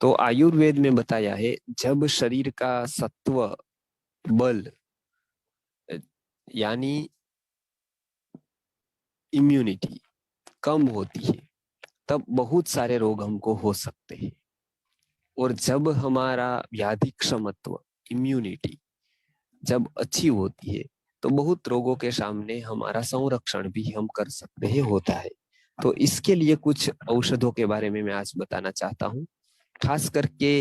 तो आयुर्वेद में बताया है जब शरीर का सत्व बल यानी इम्यूनिटी कम होती है तब बहुत सारे रोग हमको हो सकते हैं। और जब हमारा व्याधि क्षमत्व इम्यूनिटी जब अच्छी होती है तो बहुत रोगों के सामने हमारा संरक्षण भी हम कर सकते हैं होता है। तो इसके लिए कुछ औषधों के बारे में मैं आज बताना चाहता हूँ। खास करके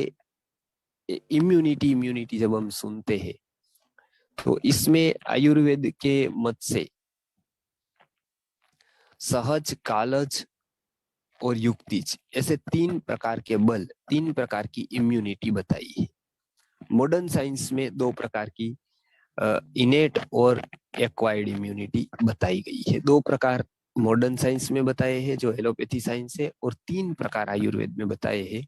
इम्यूनिटी इम्यूनिटी जब हम सुनते हैं तो इसमें आयुर्वेद के मत से सहज, कालज और युक्तिज ऐसे तीन प्रकार के बल, तीन प्रकार की इम्यूनिटी बताई है। मॉडर्न साइंस में दो प्रकार की इनेट और एक्वायर्ड इम्यूनिटी बताई गई है। दो प्रकार मॉडर्न साइंस में बताए हैं जो एलोपैथी साइंस है, और तीन प्रकार आयुर्वेद में बताए हैं।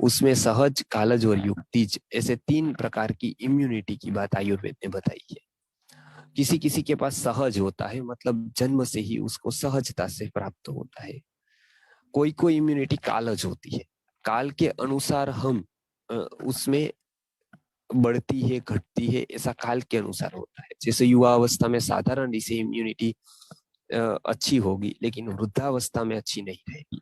उसमें सहज, कालज और युक्तिज ऐसे तीन प्रकार की इम्यूनिटी की बात आयुर्वेद ने बताई है। किसी किसी के पास सहज होता है, मतलब जन्म से ही उसको सहजता से प्राप्त होता है। कोई कोई इम्यूनिटी कालज होती है, काल के अनुसार हम उसमें बढ़ती है घटती है, ऐसा काल के अनुसार होता है। जैसे युवा अवस्था में साधारण इसे इम्यूनिटी अच्छी होगी, लेकिन वृद्धावस्था में अच्छी नहीं रहेगी,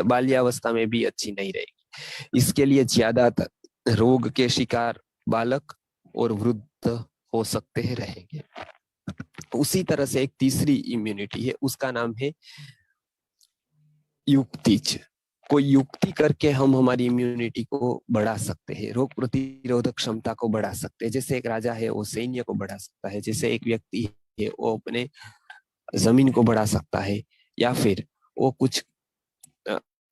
बाल्यावस्था में भी अच्छी नहीं रहेगी। इसके लिए ज्यादातर रोग के शिकार बालक और वृद्ध हो सकते हैं, रहेंगे। उसी तरह से एक तीसरी इम्यूनिटी है, उसका नाम है युक्तिज। कोई युक्ति करके हम हमारी इम्यूनिटी को बढ़ा सकते हैं, रोग प्रतिरोधक क्षमता को बढ़ा सकते हैं। जैसे एक राजा है वो सैन्य को बढ़ा सकता है, जैसे एक व्यक्ति है वो अपने जमीन को बढ़ा सकता है, या फिर वो कुछ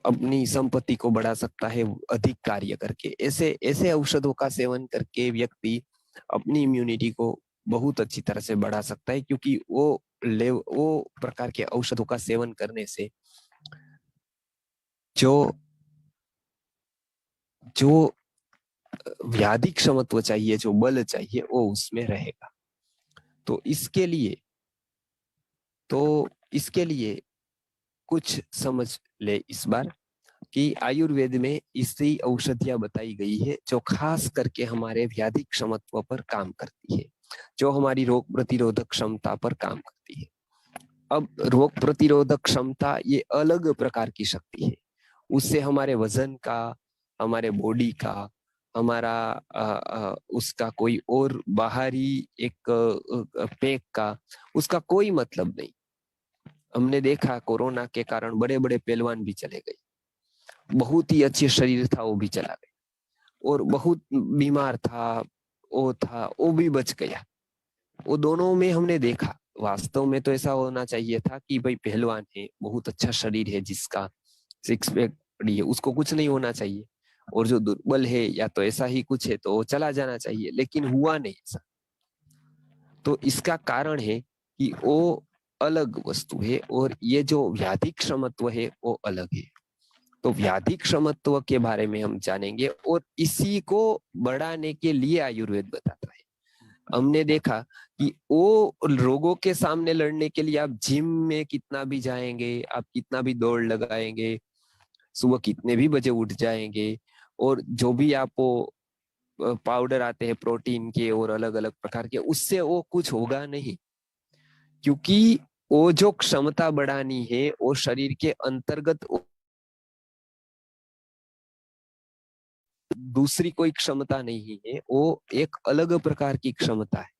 अपनी संपत्ति को बढ़ा सकता है अधिक कार्य करके। ऐसे ऐसे औषधों का सेवन करके व्यक्ति अपनी इम्यूनिटी को बहुत अच्छी तरह से बढ़ा सकता है, क्योंकि वो प्रकार के औषधों का सेवन करने से जो जो व्याधि क्षमत्व चाहिए, जो बल चाहिए, वो उसमें रहेगा। तो इसके लिए कुछ समझ ले इस बार कि आयुर्वेद में इसी औषधियां बताई गई है जो खास करके हमारे व्याधि क्षमत्व पर काम करती है, जो हमारी रोग प्रतिरोधक क्षमता पर काम करती है। अब रोग प्रतिरोधक क्षमता ये अलग प्रकार की शक्ति है। उससे हमारे वजन का, हमारे बॉडी का, हमारा उसका कोई और बाहरी एक पैक का, उसका कोई मतलब नहीं। हमने देखा कोरोना के कारण बड़े बड़े पहलवान भी चले गए, बहुत ही अच्छे शरीर था वो भी चला गया, और बहुत बीमार था वो भी बच गया। वो दोनों में हमने देखा, वास्तव में तो ऐसा होना चाहिए था कि भाई पहलवान है, बहुत अच्छा शरीर है, जिसका सिक्स पैक है, उसको कुछ नहीं होना चाहिए, और जो दुर्बल है या तो ऐसा ही कुछ है तो वो चला जाना चाहिए, लेकिन हुआ नहीं ऐसा। तो इसका कारण है कि वो अलग वस्तु है और ये जो व्याधि क्षमत्व है वो अलग है। तो व्याधि क्षमत्व के बारे में हम जानेंगे, और इसी को बढ़ाने के लिए आयुर्वेद बताता है। हमने देखा कि वो रोगों के सामने लड़ने के लिए आप जिम में कितना भी जाएंगे, आप कितना भी दौड़ लगाएंगे, सुबह कितने भी बजे उठ जाएंगे, और जो भी आपको पाउडर आते हैं प्रोटीन के और अलग अलग प्रकार के, उससे वो कुछ होगा नहीं। क्योंकि वो जो क्षमता बढ़ानी है वो शरीर के अंतर्गत दूसरी कोई क्षमता नहीं है, वो एक अलग प्रकार की क्षमता है।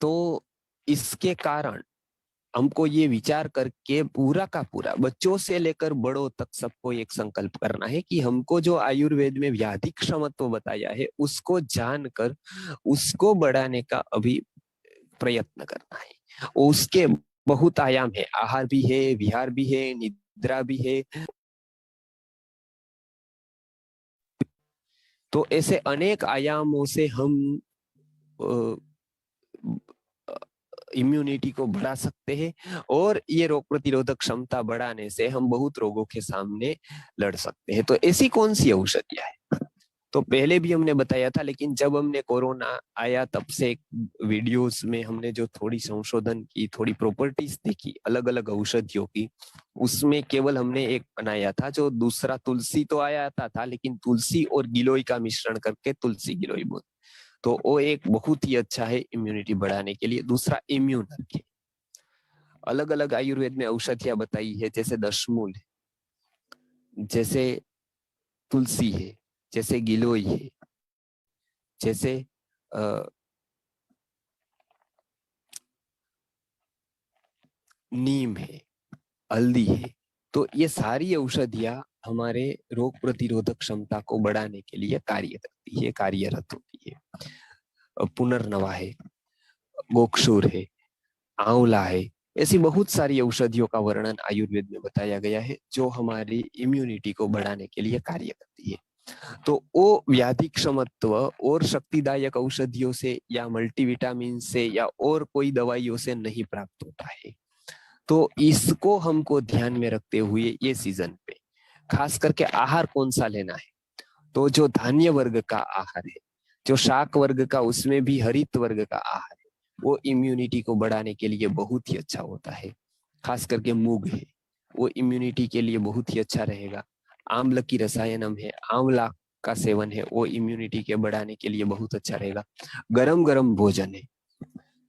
तो इसके कारण हमको ये विचार करके पूरा का पूरा बच्चों से लेकर बड़ों तक सबको एक संकल्प करना है कि हमको जो आयुर्वेद में व्याधि क्षमत्व बताया है उसको जानकर उसको बढ़ाने का अभी प्रयत्न करना है। उसके बहुत आयाम है, आहार भी है, विहार भी है, निद्रा भी है। तो ऐसे अनेक आयामों से हम इम्यूनिटी को बढ़ा सकते हैं, और ये रोग प्रतिरोधक क्षमता बढ़ाने से हम बहुत रोगों के सामने लड़ सकते हैं। तो ऐसी कौन सी औषधियां है? तो पहले भी हमने बताया था, लेकिन जब हमने कोरोना आया तब से वीडियोस में हमने जो थोड़ी संशोधन की, थोड़ी प्रॉपर्टीज देखी अलग अलग औषधियों की, उसमें केवल हमने एक बनाया था जो दूसरा, तुलसी तो आया था लेकिन तुलसी और गिलोय का मिश्रण करके तुलसी गिलोय बोल, तो वो एक बहुत ही अच्छा है इम्यूनिटी बढ़ाने के लिए। दूसरा इम्यून रखे। अलग अलग आयुर्वेद में औषधियां बताई है, जैसे दशमूल है, जैसे तुलसी है, जैसे गिलोय है, जैसे नीम है, हल्दी है। तो ये सारी औषधियां हमारे रोग प्रतिरोधक क्षमता को बढ़ाने के लिए कार्य करती है, कार्यरत होती है। पुनर्नवा है, गोक्षूर है, आंवला है, ऐसी बहुत सारी औषधियों का वर्णन आयुर्वेद में बताया गया है जो हमारी इम्यूनिटी को बढ़ाने के लिए कार्य करती है। तो वो व्याधि क्षमत्व और शक्तिदायक औषधियों से या मल्टीविटामिन से या और कोई दवाइयों से नहीं प्राप्त होता है। तो इसको हमको ध्यान में रखते हुए ये सीजन पे खास करके आहार कौन सा लेना है, तो जो धान्य वर्ग का आहार है, जो शाक वर्ग का, उसमें भी हरित वर्ग का आहार है, वो इम्यूनिटी को बढ़ाने के लिए बहुत ही अच्छा होता है। खास करके मूंग है, वो इम्यूनिटी के लिए बहुत ही अच्छा रहेगा। आम्ल की रसायनम है, आंवला का सेवन है, वो इम्यूनिटी के बढ़ाने के लिए बहुत अच्छा रहेगा। गरम गरम भोजन है,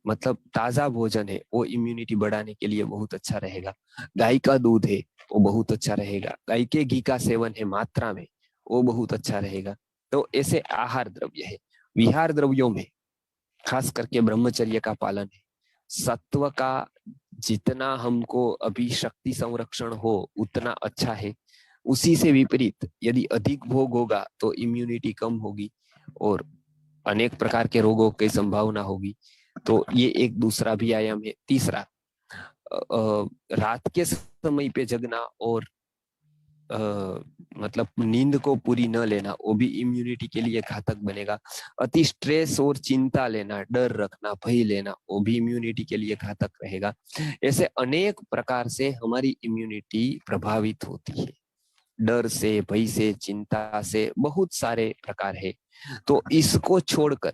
मतलब ताजा भोजन है, वो इम्यूनिटी बढ़ाने के लिए बहुत अच्छा रहेगा। गाय का दूध है, वो बहुत अच्छा रहेगा। गाय के घी का सेवन है मात्रा में, वो बहुत अच्छा रहेगा। तो ऐसे आहार द्रव्य है। विहार द्रव्यों में खास करके ब्रह्मचर्य का पालन है। सत्व का जितना हमको अभी शक्ति संरक्षण हो उतना अच्छा है। उसी से विपरीत यदि अधिक भोग होगा तो इम्यूनिटी कम होगी और अनेक प्रकार के रोगों की संभावना होगी। तो ये एक दूसरा भी आयाम है। तीसरा, रात के समय पे जगना और मतलब नींद को पूरी न लेना, वो भी इम्यूनिटी के लिए घातक बनेगा। अति स्ट्रेस और चिंता लेना, डर रखना, भय लेना, वो भी इम्यूनिटी के लिए घातक रहेगा। ऐसे अनेक प्रकार से हमारी इम्यूनिटी प्रभावित होती है। डर से, भय से, चिंता से, बहुत सारे प्रकार है। तो इसको छोड़कर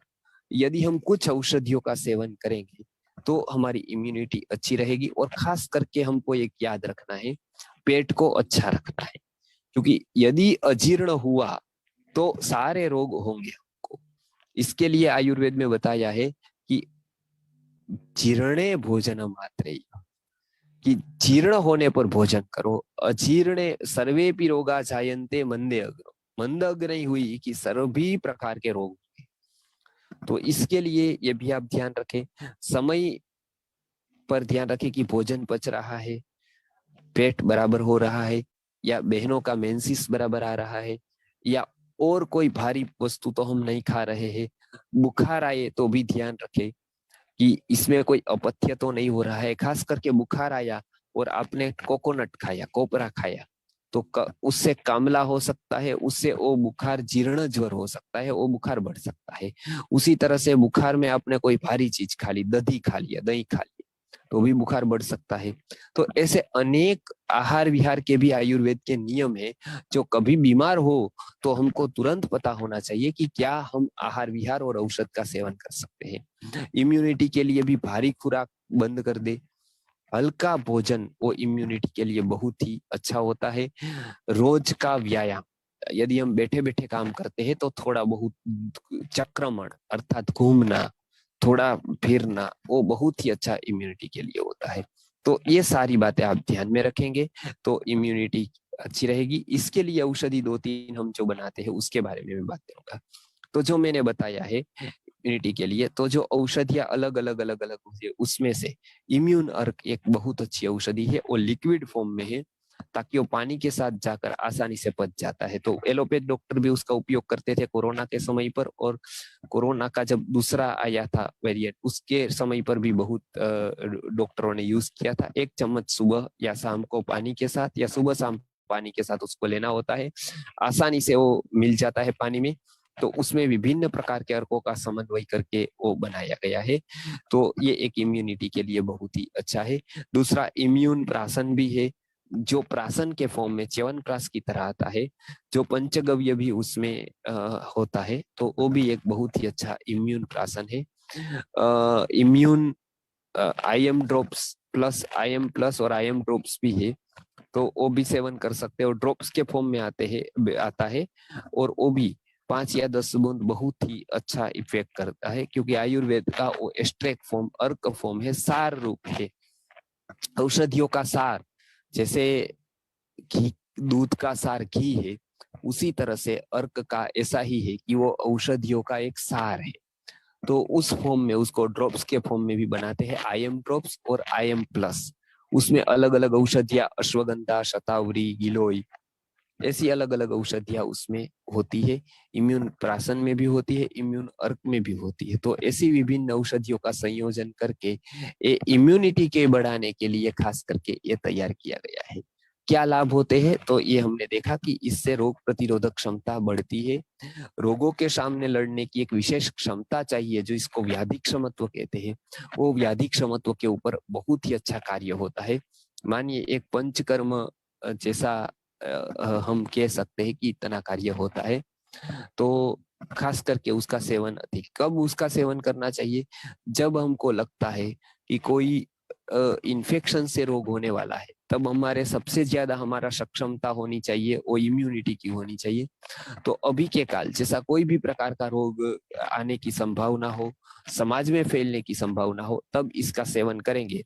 यदि हम कुछ औषधियों का सेवन करेंगे तो हमारी इम्यूनिटी अच्छी रहेगी। और खास करके हमको एक याद रखना है, पेट को अच्छा रखना है, क्योंकि यदि अजीर्ण हुआ तो सारे रोग होंगे हमको। इसके लिए आयुर्वेद में बताया है कि जीर्णे भोजन मात्रे, कि जीर्ण होने पर भोजन करो। अजीर्णे सर्वेपि रोगा जायन्ते मंदे अग्रो, मंद अग्र नहीं हुई कि सभी प्रकार के रोग। तो इसके लिए ये भी आप ध्यान रखें, समय पर ध्यान रखें कि भोजन पच रहा है, पेट बराबर हो रहा है, या बहनों का मेंसिस बराबर आ रहा है, या और कोई भारी वस्तु तो हम नहीं खा रहे हैं। बुखार आए तो भी ध्यान रखें कि इसमें कोई अपथ्य तो नहीं हो रहा है। खास करके बुखार आया और आपने कोकोनट खाया, कोपरा खाया, तो उससे कामला हो सकता है, उससे वो बुखार जीर्ण ज्वर हो सकता है, वो बुखार बढ़ सकता है। उसी तरह से बुखार में आपने कोई भारी चीज खा ली, दही खा लिया, दही खा लिया, तो भी बुखार बढ़ सकता है। तो ऐसे अनेक आहार विहार के भी आयुर्वेद के नियम है। जो कभी बीमार हो तो हमको तुरंत पता होना चाहिए कि क्या हम आहार विहार और औषध का सेवन कर सकते हैं। इम्यूनिटी के लिए भी भारी खुराक बंद कर दे, हल्का भोजन वो इम्यूनिटी के लिए बहुत ही अच्छा होता है। रोज का व्यायाम, यदि हम बैठे बैठे काम करते हैं तो थोड़ा बहुत चक्रमण अर्थात घूमना, थोड़ा फिरना, वो बहुत ही अच्छा इम्यूनिटी के लिए होता है। तो ये सारी बातें आप ध्यान में रखेंगे तो इम्यूनिटी अच्छी रहेगी। इसके लिए औषधि 2-3 हम जो बनाते हैं उसके बारे में मैं बात करूंगा। तो जो मैंने बताया है इम्यूनिटी के लिए, तो जो औषधियां अलग अलग अलग अलग होती है उसमें से इम्यून अर्क एक बहुत अच्छी औषधि है। वो लिक्विड फॉर्म में है ताकि वो पानी के साथ जाकर आसानी से पच जाता है। तो एलोपैथ डॉक्टर भी उसका उपयोग करते थे कोरोना के समय पर, और कोरोना का जब दूसरा आया था वेरिएंट, उसके समय पर भी बहुत डॉक्टरों ने यूज किया था। 1 चम्मच सुबह या शाम को पानी के साथ, या सुबह शाम पानी के साथ उसको लेना होता है। आसानी से वो मिल जाता है पानी में। तो उसमें विभिन्न प्रकार के अर्कों का समन्वय करके वो बनाया गया है। तो ये एक इम्यूनिटी के लिए बहुत ही अच्छा है। दूसरा, इम्यून प्राशन भी है, जो प्राशन के फॉर्म में च्यवनप्राश की तरह आता है, जो पंचगव्य भी उसमें होता है, तो वो भी एक बहुत ही अच्छा इम्यून प्राशन है। Immune IM drops plus IM plus और आईएम ड्रॉप्स भी है, तो वो भी सेवन कर सकते हैं और ड्रॉप्स के फॉर्म में आता है। और वो भी 5 या 10 बूंद बहुत ही अच्छा इफेक्ट करता है, क्योंकि आयुर्वेद का वो एक्सट्रैक्ट फॉर्म, अर्क फॉर्म है, सार रूप है, औषधियों का सार। जैसे घी, दूध का सार घी है, उसी तरह से अर्क का ऐसा ही है कि वो औषधियों का एक सार है। तो उस फॉर्म में उसको ड्रॉप्स के फॉर्म में भी बनाते हैं, आईएम ड्रॉप्स और आईएम प्लस। उसमें अलग अलग औषधियां, अश्वगंधा, शतावरी, गिलोय, ऐसी अलग अलग औषधियां उसमें होती है। इम्यून प्राशन में भी होती है, इम्यून अर्क में भी होती है। तो ऐसी विभिन्न औषधियों का संयोजन करके ये इम्यूनिटी के बढ़ाने के लिए खास करके ये तैयार किया गया है। क्या लाभ होते हैं, तो ये हमने देखा कि इससे रोग प्रतिरोधक क्षमता बढ़ती है। रोगों के सामने लड़ने की एक विशेष क्षमता चाहिए, जो इसको व्याधि क्षमत्व कहते हैं, वो व्याधि क्षमत्व के ऊपर बहुत ही अच्छा कार्य होता है। मानिए एक पंचकर्म जैसा हम कह सकते हैं कि इतना कार्य होता है। तो खास करके उसका सेवन अधिक, कब उसका सेवन करना चाहिए, जब हमको लगता है कि कोई इन्फेक्शन से रोग होने वाला है, तब हमारे सबसे ज्यादा हमारा सक्षमता होनी चाहिए वो इम्यूनिटी की होनी चाहिए। तो अभी के काल जैसा कोई भी प्रकार का रोग आने की संभावना हो, समाज में फैलने की संभावना हो, तब इसका सेवन करेंगे